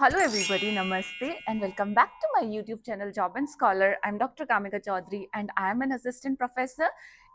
Hello everybody, Namaste and welcome back to my YouTube channel Job and Scholar. I'm Dr. Kamika Chaudhary and I am an assistant professor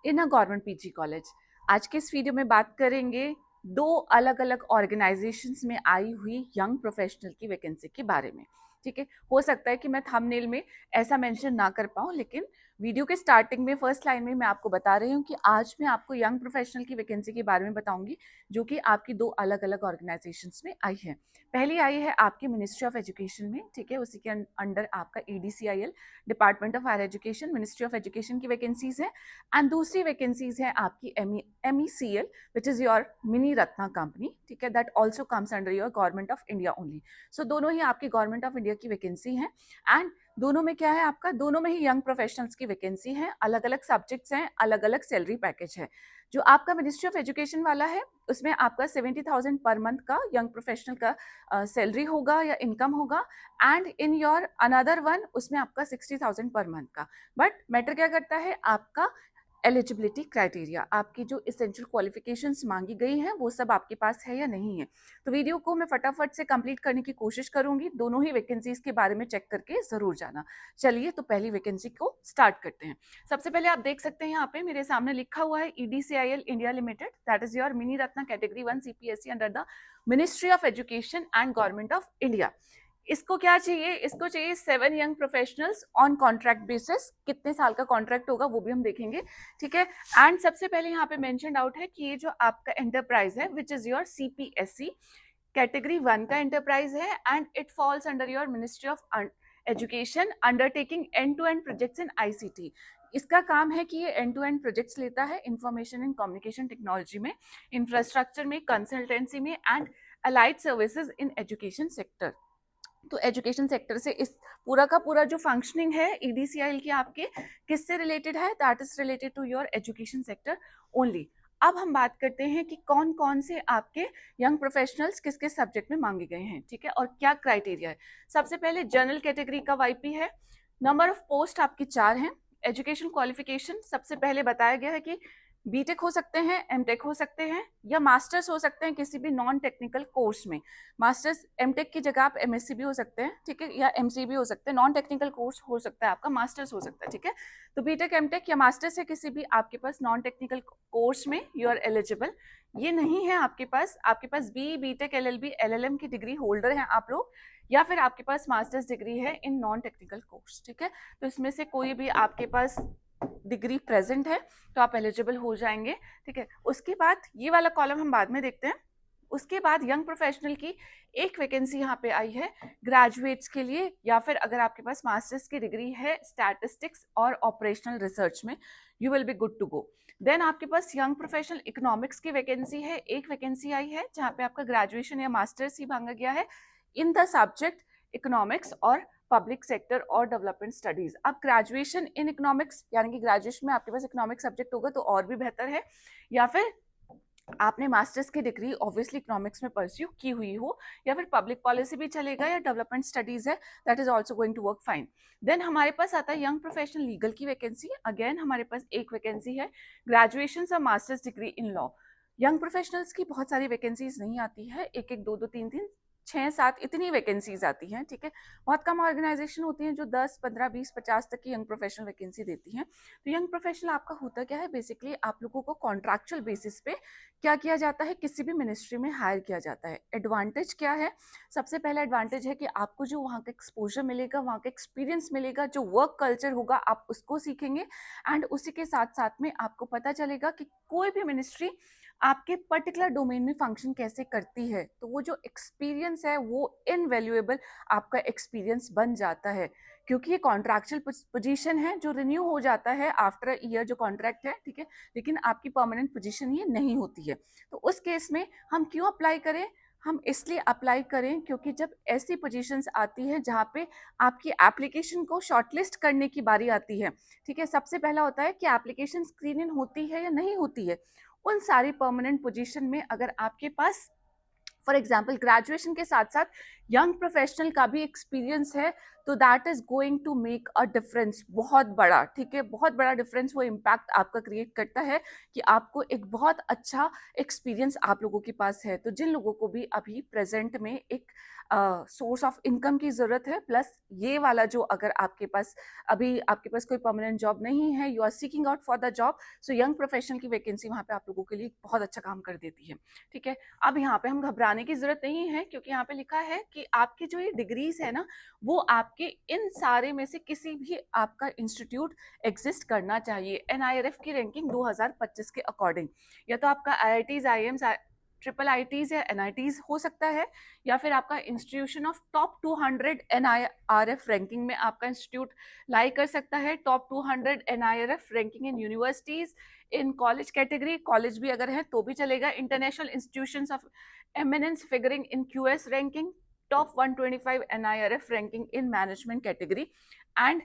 in a government PG college. आज के इस video में बात करेंगे दो अलग अलग organisations में आई हुई यंग प्रोफेशनल की वैकेंसी के बारे में। ठीक है, हो सकता है कि मैं थंबनेल में ऐसा मेंशन ना कर पाऊँ, लेकिन वीडियो के स्टार्टिंग में फर्स्ट लाइन में मैं आपको बता रही हूँ कि आज मैं आपको यंग प्रोफेशनल की वैकेंसी के बारे में बताऊंगी जो कि आपकी दो अलग अलग ऑर्गेनाइजेशंस में आई है। पहली आई है आपकी मिनिस्ट्री ऑफ एजुकेशन में, ठीक है, उसी के अंडर आपका EDCIL department of higher education, ministry of education की वैकेंसीज है। एंड दूसरी वैकेंसीज है आपकी MECL which is your mini Ratna company, ठीक है, that also comes under your government of India only. So दोनों ही आपकी गवर्नमेंट ऑफ इंडिया की वैकेंसी है एंड दोनों में क्या है, आपका दोनों में ही यंग प्रोफेशनल्स की वैकेंसी है, अलग अलग सब्जेक्ट्स हैं, अलग अलग सैलरी पैकेज है। जो आपका मिनिस्ट्री ऑफ एजुकेशन वाला है उसमें आपका 70,000 पर मंथ का यंग प्रोफेशनल का सैलरी होगा या इनकम होगा, and in your another one उसमें आपका 60,000 पर मंथ का। बट मैटर क्या करता है, आपका एलिजिबिलिटी क्राइटेरिया, आपकी जो इसेंशियल क्वालिफिकेशंस मांगी गई हैं वो सब आपके पास है या नहीं है। तो वीडियो को मैं फटाफट से कंप्लीट करने की कोशिश करूंगी, दोनों ही वैकेंसीज के बारे में चेक करके जरूर जाना। चलिए तो पहली वैकेंसी को स्टार्ट करते हैं। सबसे पहले आप देख सकते हैं यहाँ पे मेरे सामने लिखा हुआ है EDCIL India limited, that is your mini Ratna category 1 CPSE under the ministry of education and government of India. इसको क्या चाहिए, इसको चाहिए 7 young professionals on contract basis. कितने साल का कॉन्ट्रैक्ट होगा वो भी हम देखेंगे, ठीक है। एंड सबसे पहले यहाँ पे मेंशन्ड आउट है कि ये जो आपका एंटरप्राइज है which is your CPSE category 1 का एंटरप्राइज है and it falls under your ministry of education undertaking end to end projects in ICT। इसका काम है कि ये एंड टू एंड प्रोजेक्ट्स लेता है इंफॉर्मेशन एंड कम्युनिकेशन टेक्नोलॉजी में, इंफ्रास्ट्रक्चर में, कंसल्टेंसी में and allied services in education sector. तो एजुकेशन सेक्टर से इस पूरा का पूरा जो फंक्शनिंग है EDCIL की आपके किससे रिलेटेड है, that is related to your education sector only. अब हम बात करते हैं कि कौन कौन से आपके यंग प्रोफेशनल्स किस किस सब्जेक्ट में मांगे गए हैं, ठीक है, और क्या क्राइटेरिया है। सबसे पहले जनरल कैटेगरी का YP है, नंबर ऑफ पोस्ट आपकी 4 हैं। एजुकेशन क्वालिफिकेशन सबसे पहले बताया गया है कि BTech हो सकते हैं, MTech हो सकते हैं या मास्टर्स हो सकते हैं किसी भी नॉन टेक्निकल कोर्स में। मास्टर्स MTech की जगह आप MSc भी हो सकते हैं, ठीक है, या MC भी हो सकते हैं। नॉन टेक्निकल कोर्स हो सकता है आपका, मास्टर्स हो सकता है, ठीक है। तो BTech MTech या मास्टर्स है किसी भी आपके पास नॉन टेक्निकल कोर्स में यू आर एलिजिबल। ये नहीं है आपके पास BE BTech LLB LLM की डिग्री होल्डर हैं आप लोग, या फिर आपके पास मास्टर्स डिग्री है इन नॉन टेक्निकल कोर्स, ठीक है। तो इसमें से कोई भी आपके पास डिग्री प्रेजेंट है तो आप एलिजिबल हो जाएंगे, ठीक है। उसके बाद ये वाला कॉलम हम बाद में देखते हैं। उसके बाद यंग प्रोफेशनल की एक वैकेंसी यहाँ पे आई है ग्रेजुएट्स के लिए, या फिर अगर आपके पास मास्टर्स की डिग्री है स्टैटिस्टिक्स और ऑपरेशनल रिसर्च में, you will be good to go. Then आपके पास यंग प्रोफेशनल इकोनॉमिक्स की वैकेंसी है, एक वैकेंसी आई है जहाँ पे आपका ग्रेजुएशन या मास्टर्स ही मांगा गया है इन द सब्जेक्ट इकोनॉमिक्स और पब्लिक सेक्टर और डेवलपमेंट स्टडीज। अब ग्रेजुएशन इन इकोनॉमिक्स यानी कि ग्रेजुएशन में आपके पास इकोनॉमिक सब्जेक्ट होगा तो और भी बेहतर है, या फिर आपने मास्टर्स की डिग्री ऑब्वियसली इकोनॉमिक्स में परस्यू की हुई हो, या फिर पब्लिक पॉलिसी भी चलेगा या डेवलपमेंट स्टडीज है, that is also going to work fine. Then हमारे पास आता है यंग प्रोफेशनल लीगल की वैकेंसी। अगेन हमारे पास एक वैकेंसी है ग्रेजुएशन और masters degree in law. Young professionals की बहुत सारी वैकेंसीज नहीं आती है, एक एक दो दो तीन तीन 6-7 इतनी वैकेंसीज आती हैं, ठीक है। बहुत कम ऑर्गेनाइजेशन होती हैं जो 10 15 20 50 तक की यंग प्रोफेशनल वैकेंसी देती हैं। तो यंग प्रोफेशनल आपका होता क्या है, बेसिकली आप लोगों को कॉन्ट्रैक्चुअल बेसिस पे क्या किया जाता है, किसी भी मिनिस्ट्री में हायर किया जाता है। एडवांटेज क्या है, सबसे पहला एडवांटेज है कि आपको जो वहाँ का एक्सपोजर मिलेगा, वहाँ का एक्सपीरियंस मिलेगा, जो वर्क कल्चर होगा आप उसको सीखेंगे, एंड उसी के साथ साथ में आपको पता चलेगा कि कोई भी मिनिस्ट्री आपके पर्टिकुलर डोमेन में फंक्शन कैसे करती है। तो वो जो एक्सपीरियंस है वो इनवैल्यूएबल आपका एक्सपीरियंस बन जाता है, क्योंकि ये कॉन्ट्रैक्चुअल पोजीशन है जो रिन्यू हो जाता है आफ्टर अ ईयर जो कॉन्ट्रैक्ट है, ठीक है, लेकिन आपकी परमानेंट पोजीशन ये नहीं होती है। तो उस केस में हम क्यों अप्लाई करें, हम इसलिए अप्लाई करें क्योंकि जब ऐसी पोजीशंस आती है जहाँ पे आपकी एप्लीकेशन को शॉर्टलिस्ट करने की बारी आती है, ठीक है, सबसे पहला होता है कि एप्लीकेशन स्क्रीनिंग होती है या नहीं होती है। उन सारी परमानेंट पोजीशन में अगर आपके पास फॉर एग्जाम्पल ग्रेजुएशन के साथ साथ यंग प्रोफेशनल का भी एक्सपीरियंस है, तो that is going to make a difference बहुत बड़ा, ठीक है, बहुत बड़ा डिफरेंस वो इम्पैक्ट आपका क्रिएट करता है कि आपको एक बहुत अच्छा एक्सपीरियंस आप लोगों के पास है। तो जिन लोगों को भी अभी प्रेजेंट में एक सोर्स ऑफ इनकम की जरूरत है, प्लस ये वाला जो अगर आपके पास अभी आपके पास कोई परमानेंट जॉब नहीं है, you are seeking out for the job, so young professional की वैकेंसी वहां पे आप लोगों के लिए बहुत अच्छा काम कर देती है, ठीक है। अब यहाँ पे हम घबराने की जरूरत नहीं है, क्योंकि यहाँ पे लिखा है कि आपकी जो ये डिग्रीज है ना, वो आपके इन सारे में से किसी भी आपका इंस्टीट्यूट एग्जिस्ट करना चाहिए एनआईआरएफ की रैंकिंग 2025 के अकॉर्डिंग। या तो आपका आईआईटीज, आईएम्स, ट्रिपल आईटीज या एनआईटीज हो सकता है, या फिर आपका institution of top 200 NIRF ranking में आपका इंस्टीट्यूट लाई कर सकता है। Top 200 NIRF ranking in universities, in college category, college भी अगर है तो भी चलेगा। International institutions of eminence figuring in QS ranking, top 125 NIRF ranking in management category and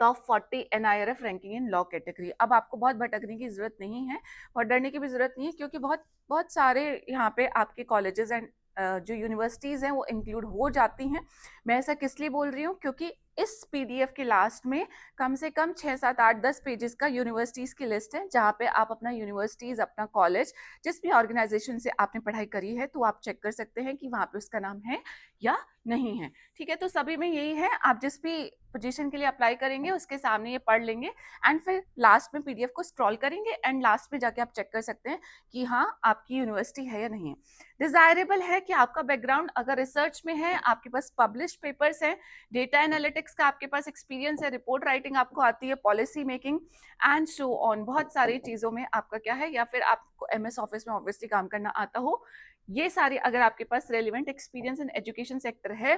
top 40 NIRF ranking in law category. अब आपको बहुत भटकने की जरूरत नहीं है और डरने की भी जरूरत नहीं है, क्योंकि बहुत बहुत सारे यहाँ पे आपके कॉलेजेस एंड जो यूनिवर्सिटीज हैं वो इंक्लूड हो जाती हैं। मैं ऐसा किस लिए बोल रही हूँ, क्योंकि इस पीडीएफ के लास्ट में कम से कम 6, 7, 8, 10 पेजेस का यूनिवर्सिटीज की लिस्ट है, जहाँ पे आप अपना यूनिवर्सिटीज, अपना कॉलेज, जिस भी ऑर्गेनाइजेशन से आपने पढ़ाई करी है, तो आप चेक कर सकते हैं कि वहाँ पे उसका नाम है या नहीं है, ठीक है। तो सभी में यही है, आप जिस भी पोजीशन के लिए अप्लाई करेंगे उसके सामने ये पढ़ लेंगे एंड फिर लास्ट में पीडीएफ को स्क्रॉल करेंगे एंड लास्ट में जाके आप चेक कर सकते हैं कि हाँ आपकी यूनिवर्सिटी है या नहीं है। डिजायरेबल है कि आपका बैकग्राउंड अगर रिसर्च में है, आपके पास पब्लिश्ड पेपर्स हैं, डेटा एनालिटिक्स का आपके पास एक्सपीरियंस है, रिपोर्ट राइटिंग आपको आती है, policy making and so on, बहुत सारी चीजों में आपका क्या है, या फिर आपको एमएस ऑफिस में ऑब्वियसली काम करना आता हो, ये सारी अगर आपके पास relevant experience in education sector है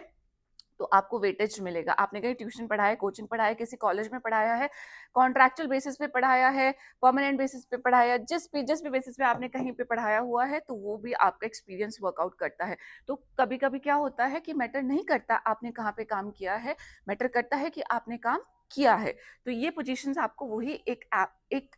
तो आपको वेटेज मिलेगा। आपने कहीं ट्यूशन पढ़ाया, कोचिंग पढ़ाया, किसी कॉलेज में पढ़ाया है, कॉन्ट्रैक्चुअल बेसिस पे पढ़ाया है, परमानेंट बेसिस पे पढ़ाया, जिस भी बेसिस पे आपने कहीं पे पढ़ाया हुआ है, तो वो भी आपका एक्सपीरियंस वर्कआउट करता है। तो कभी कभी क्या होता है कि मैटर नहीं करता आपने कहाँ पे काम किया है, मैटर करता है कि आपने काम किया है। तो ये पोजीशंस आपको वही एक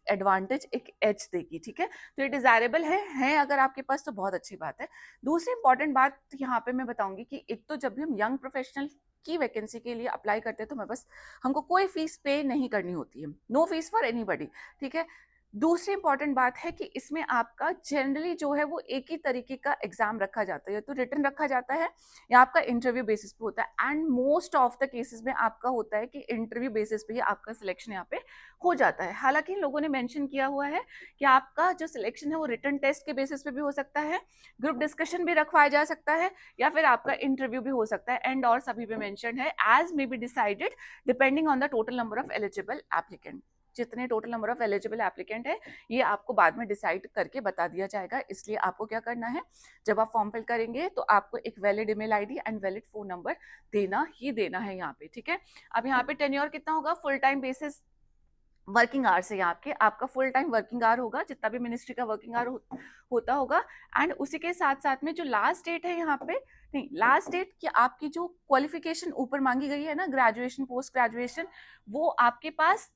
एडवांटेज, एक एज देगी, ठीक है। तो ये डिजायरेबल है अगर आपके पास, तो बहुत अच्छी बात है। दूसरी इंपॉर्टेंट बात यहाँ पे मैं बताऊंगी कि एक तो जब भी हम यंग प्रोफेशनल की वैकेंसी के लिए अप्लाई करते हैं तो हमको कोई फीस पे नहीं करनी होती है, नो फीस फॉर एनीबॉडी, ठीक है। दूसरी इंपॉर्टेंट बात है कि इसमें आपका जनरली जो है वो एक ही तरीके का एग्जाम रखा जाता है, तो रिटर्न रखा जाता है या आपका इंटरव्यू बेसिस पे होता है, and most of the cases में आपका होता है कि इंटरव्यू बेसिस पे ही आपका सिलेक्शन यहाँ पे हो जाता है। हालांकि इन लोगों ने मेंशन किया हुआ है कि आपका जो सिलेक्शन है वो रिटर्न टेस्ट के बेसिस पे भी हो सकता है, ग्रुप डिस्कशन भी रखवाया जा सकता है, या फिर आपका इंटरव्यू भी हो सकता है, एंड और सभी पे मेंशन है as may be decided depending on the total number of eligible applicant. जितने total number of eligible applicant है ये आपको बाद में डिसाइड करके बता दिया जाएगा। इसलिए आपको क्या करना है, जब आप फॉर्म फिल करेंगे तो आपको एक valid email ID and valid phone number देना ही देना है यहाँ पे, ठीक है। अब यहाँ पे टेन्योर कितना होगा, full time basis working hours है यहाँ के, आपका फुल टाइम वर्किंग आवर होगा, जितना भी मिनिस्ट्री का वर्किंग आवर होता होगा। एंड उसी के साथ साथ में जो लास्ट डेट है यहाँ पे, नहीं लास्ट डेट कि आपकी जो क्वालिफिकेशन ऊपर मांगी गई है ना, ग्रेजुएशन, पोस्ट ग्रेजुएशन, वो आपके पास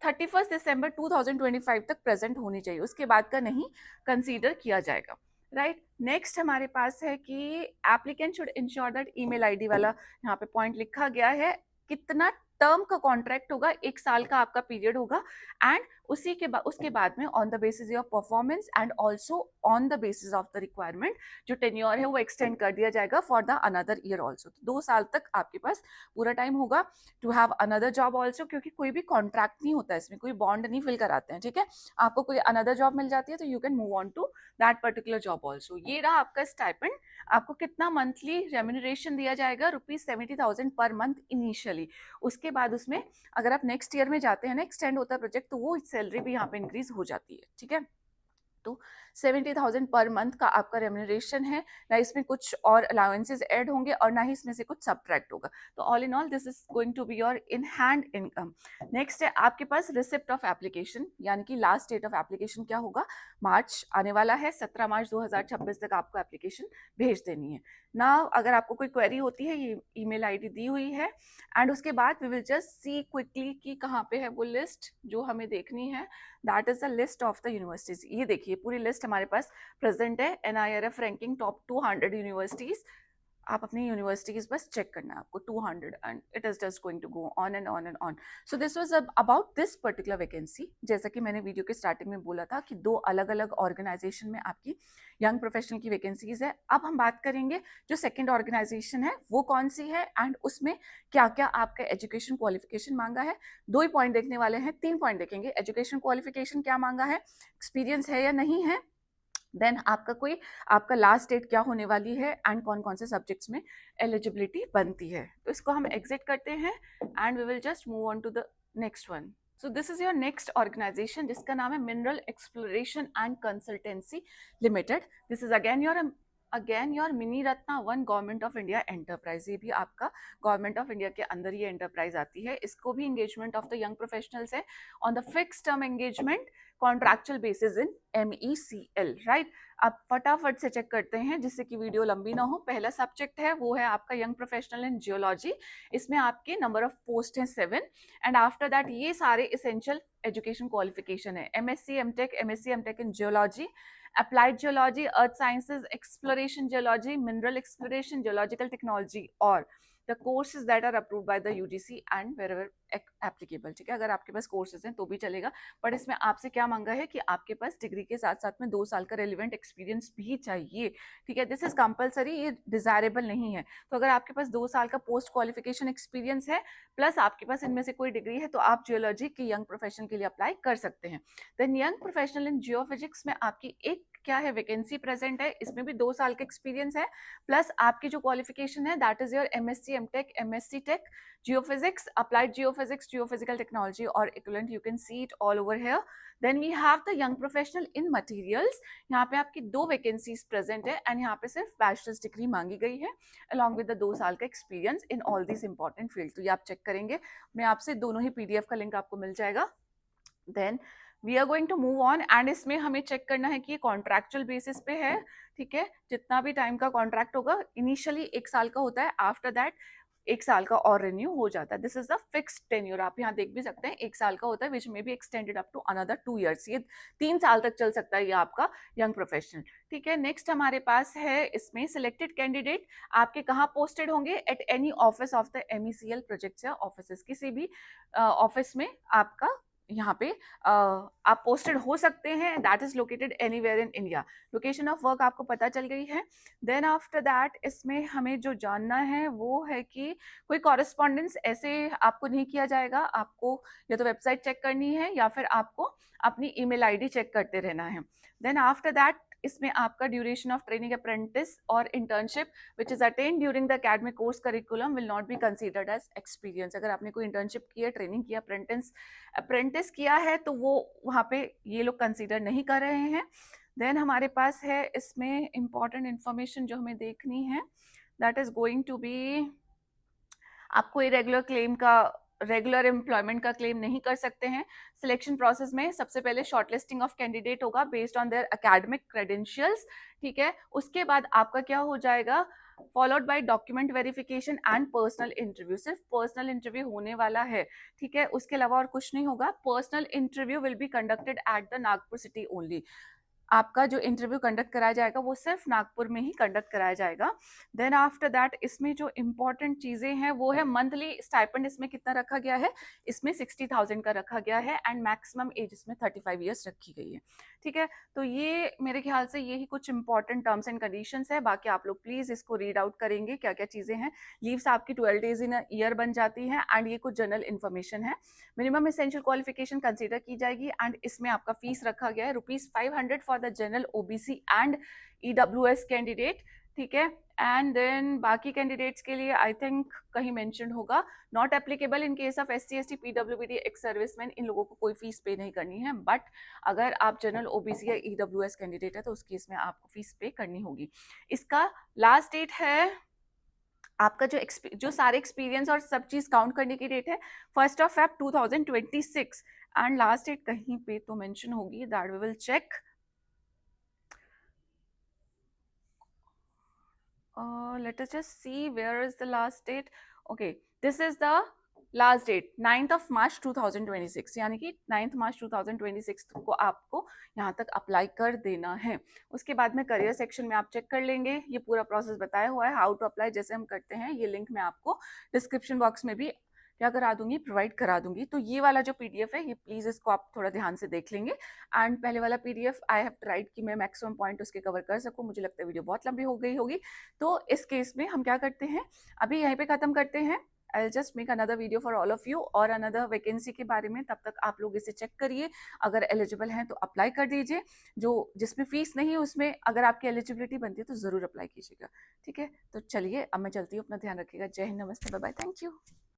31 दिसंबर 2025 तक प्रेजेंट होनी चाहिए, उसके बाद का नहीं कंसीडर किया जाएगा, राइट। नेक्स्ट हमारे पास है कि applicant should ensure that email ID वाला यहाँ पे पॉइंट लिखा गया है, कितना टर्म का कॉन्ट्रैक्ट होगा, 1 साल का आपका पीरियड होगा, एंड उसके बाद में on the basis of performance and also on the basis of the requirement जो टेन्योर है वो एक्सटेंड कर दिया जाएगा for the another year also. 2 साल तक आपके पास पूरा टाइम होगा to have another job also, क्योंकि कोई भी कॉन्ट्रैक्ट नहीं होता है इसमें, कोई बॉन्ड नहीं फिल कराते हैं, ठीक है। आपको कोई अनदर जॉब मिल जाती है तो you can move on to that particular job also. ये रहा आपका स्टाइपेंड। आपको कितना मंथली रेम्यूनरेशन दिया जाएगा, ₹70,000 पर मंथ इनिशियली। उसके बाद उसमें अगर आप नेक्स्ट ईयर में जाते हैं ना, एक्सटेंड होता है प्रोजेक्ट, तो वो सैलरी भी यहाँ पे इंक्रीज हो जाती है, ठीक है। तो 70,000 पर मंथ का आपका रेम्यूनरेशन है, ना इसमें कुछ और अलाउंसेस ऐड होंगे और ना ही इसमें से कुछ सब्ट्रैक्ट होगा। तो all in all this is going to be your in hand income. Next है आपके पास रिसिप्ट ऑफ एप्लीकेशन, यानी कि लास्ट डेट ऑफ एप्लीकेशन क्या होगा, मार्च आने वाला है, 17 मार्च 2026 तक आपको एप्लीकेशन भेज देनी है ना। अगर आपको कोई क्वेरी होती है, ये ईमेल आईडी दी हुई है, एंड उसके बाद we will just see quickly कि कहाँ पे है वो लिस्ट जो हमें देखनी है, that is the list of the universities. ये देखिए पूरी लिस्ट हमारे पास प्रेजेंट है, एनआईआरएफ रैंकिंग टॉप 200 यूनिवर्सिटीज आप अपनी यूनिवर्सिटीज बस चेक करना है आपको 200 and it is just going to go on and on and on. So this was about this particular vacancy. जैसा कि मैंने वीडियो के स्टार्टिंग में बोला था कि 2 अलग अलग ऑर्गेनाइजेशन में आपकी यंग प्रोफेशनल की वैकेंसीज है. अब हम बात करेंगे जो सेकेंड ऑर्गेनाइजेशन है वो कौन सी है एंड उसमें क्या क्या आपका एजुकेशन क्वालिफिकेशन मांगा है. 2 ही पॉइंट देखने वाले हैं, 3 पॉइंट देखेंगे. एजुकेशन क्वालिफिकेशन क्या मांगा है, एक्सपीरियंस है या नहीं है, देन आपका लास्ट डेट क्या होने वाली है एंड कौन कौन से सब्जेक्ट्स में एलिजिबिलिटी बनती है. तो इसको हम एग्जिट करते हैं and we will just move on to the next one. So this is your next organisation जिसका नाम है mineral exploration and consultancy limited. This is again your mini ratna one government of India enterprise. ये भी आपका government of India के अंदर ये enterprise आती है. इसको भी engagement of the young professionals है on the fix term engagement contractual basis in MECL, right. आप फटाफट से चेक करते हैं जिससे कि वीडियो लंबी ना हो. पहला सब्जेक्ट है वो है आपका यंग प्रोफेशनल इन जियोलॉजी. इसमें आपके नंबर ऑफ पोस्ट हैं 7 एंड आफ्टर दैट ये सारे इसेंशियल एजुकेशन क्वालिफिकेशन है. MSc MTech in geology, applied geology, earth sciences, exploration geology, mineral exploration, geological technology और the courses that are approved by the UGC and wherever applicable. ठीक है, अगर आपके पास courses हैं तो भी चलेगा, बट इसमें आपसे क्या मांगा है कि आपके पास डिग्री के साथ साथ में 2 साल का रेलिवेंट एक्सपीरियंस भी चाहिए. ठीक है, दिस इज कंपलसरी, ये डिजायरेबल नहीं है. तो अगर आपके पास 2 साल का पोस्ट क्वालिफिकेशन एक्सपीरियंस है प्लस आपके पास इनमें से कोई डिग्री है तो आप जियोलॉजी के यंग प्रोफेशनल के लिए अप्लाई कर सकते हैं. Then young professional in geophysics में आपकी एक क्या है वैकेंसी प्रेजेंट है. इसमें भी 2 साल का एक्सपीरियंस है प्लस आपकी जो क्वालिफिकेशन है that is your MSc MTech MSc Tech geophysics, applied geophysics, geophysical technology or equivalent. You can see it all over here. Then we have the young professional in materials. यहाँ पे आपकी 2 vacancies present है and यहाँ पे सिर्फ bachelors degree मांगी गई है अलॉन्ग विद द 2 साल का experience in all this important field. तो ये आप चेक करेंगे, मैं आपसे दोनों ही PDF का लिंक आपको मिल जाएगा. Then we are going to move on and इसमें हमें चेक करना है कि ये कॉन्ट्रैक्चुअल बेसिस पे है. ठीक है, जितना भी टाइम का कॉन्ट्रैक्ट होगा इनिशियली 1 साल का होता है, आफ्टर दैट 1 साल का और रिन्यू हो जाता है. This is the fixed tenure. आप यहाँ देख भी सकते हैं 1 साल का होता है विच में भी extended up to another 2 years. ये 3 साल तक चल सकता है ये आपका यंग प्रोफेशनल. ठीक है, नेक्स्ट हमारे पास है इसमें सिलेक्टेड कैंडिडेट आपके कहाँ पोस्टेड होंगे at any office of the MECL projects या ऑफिस. किसी भी ऑफिस में आपका यहाँ पे आप पोस्टेड हो सकते हैं. That is located anywhere in India. Location of work आपको पता चल गई है. देन आफ्टर दैट इसमें हमें जो जानना है वो है कि कोई कॉरेस्पॉन्डेंस ऐसे आपको नहीं किया जाएगा. आपको या तो वेबसाइट चेक करनी है या फिर आपको अपनी ईमेल ID चेक करते रहना है. देन आफ्टर दैट इसमें आपका ड्यूरेशन ऑफ ट्रेनिंग अप्रेंटिस और internship which is attend during the academic course curriculum will not be considered as experience. अगर आपने कोई इंटर्नशिप किया, ट्रेनिंग किया, अप्रेंटिस किया है तो वो वहाँ पे ये लोग कंसीडर नहीं कर रहे हैं. देन हमारे पास है इसमें इंपॉर्टेंट इंफॉर्मेशन जो हमें देखनी है that is going to be आपको रेगुलर एम्प्लॉयमेंट का क्लेम नहीं कर सकते हैं. सिलेक्शन प्रोसेस में सबसे पहले शॉर्टलिस्टिंग ऑफ कैंडिडेट होगा based on their academic credentials. ठीक है, उसके बाद आपका क्या हो जाएगा, followed by document verification and personal interview. सिर्फ पर्सनल इंटरव्यू होने वाला है. ठीक है, उसके अलावा और कुछ नहीं होगा. Personal interview will be conducted at the Nagpur city only. आपका जो इंटरव्यू कंडक्ट कराया जाएगा वो सिर्फ नागपुर में ही कंडक्ट कराया जाएगा. देन आफ्टर दैट इसमें जो इंपॉर्टेंट चीजें हैं वो है मंथली स्टाइपेंड. इसमें कितना रखा गया है, इसमें 60,000 का रखा गया है एंड मैक्सिमम एज इसमें 35 ईयर्स रखी गई है. ठीक है, तो ये मेरे ख्याल से यही कुछ इंपॉर्टेंट टर्म्स एंड कंडीशंस है. बाकी आप लोग प्लीज इसको रीड आउट करेंगे क्या क्या चीजें हैं. लीव्स आपकी 12 days इन ईयर बन जाती है एंड ये कुछ जनरल इन्फॉर्मेशन है. मिनिमम एसेंशियल क्वालिफिकेशन कंसीडर की जाएगी एंड इसमें आपका फीस रखा गया है ₹500 for the general OBC and EWS candidate. ठीक है, एंड देन बाकी कैंडिडेट्स के लिए आई थिंक कहीं मेंशन होगा not applicable in case of SC ST PWD ex serviceman. इन लोगों को कोई फीस पे नहीं करनी है, बट अगर आप जनरल OBC या EWS कैंडिडेट है तो उस केस में आपको फीस पे करनी होगी. इसका लास्ट डेट है आपका जो सारे एक्सपीरियंस और सब चीज काउंट करने की डेट है 1 Feb 2026 एंड लास्ट डेट कहीं पे तो मेंशन होगी, that we will check. Let us just see where is the last date. Okay, this is the last date 9th of March 2026, यानी कि 9th मार्च 2026 को आपको यहाँ तक अप्लाई कर देना है। उसके बाद में करियर सेक्शन में आप चेक कर लेंगे, ये पूरा प्रोसेस बताया हुआ है हाउ टू अप्लाई, जैसे हम करते हैं। ये लिंक मैं आपको डिस्क्रिप्शन बॉक्स में भी क्या करा दूंगी, प्रोवाइड करा दूंगी। तो ये वाला जो पीडीएफ है, ये प्लीज इसको आप थोड़ा ध्यान से देख लेंगे। एंड पहले वाला पीडीएफ आई हैव ट्राइड कि मैं मैक्सिमम पॉइंट उसके कवर कर सकूं। मुझे लगता है वीडियो बहुत लंबी हो गई होगी, तो इस केस में हम क्या करते हैं, अभी यहीं पे खत्म करते हैं। I'll just make another video for all of you और another वैकेंसी के बारे में। तब तक आप लोग इसे चेक करिए, अगर एलिजिबल हैं तो अप्लाई कर दीजिए। जो जिसमें फीस नहीं है उसमें अगर आपकी एलिजिबिलिटी बनती है तो जरूर अप्लाई कीजिएगा। ठीक है, तो चलिए अब मैं चलती हूँ, अपना ध्यान रखिएगा। जय हिंद, नमस्ते, बाय बाय, थैंक यू।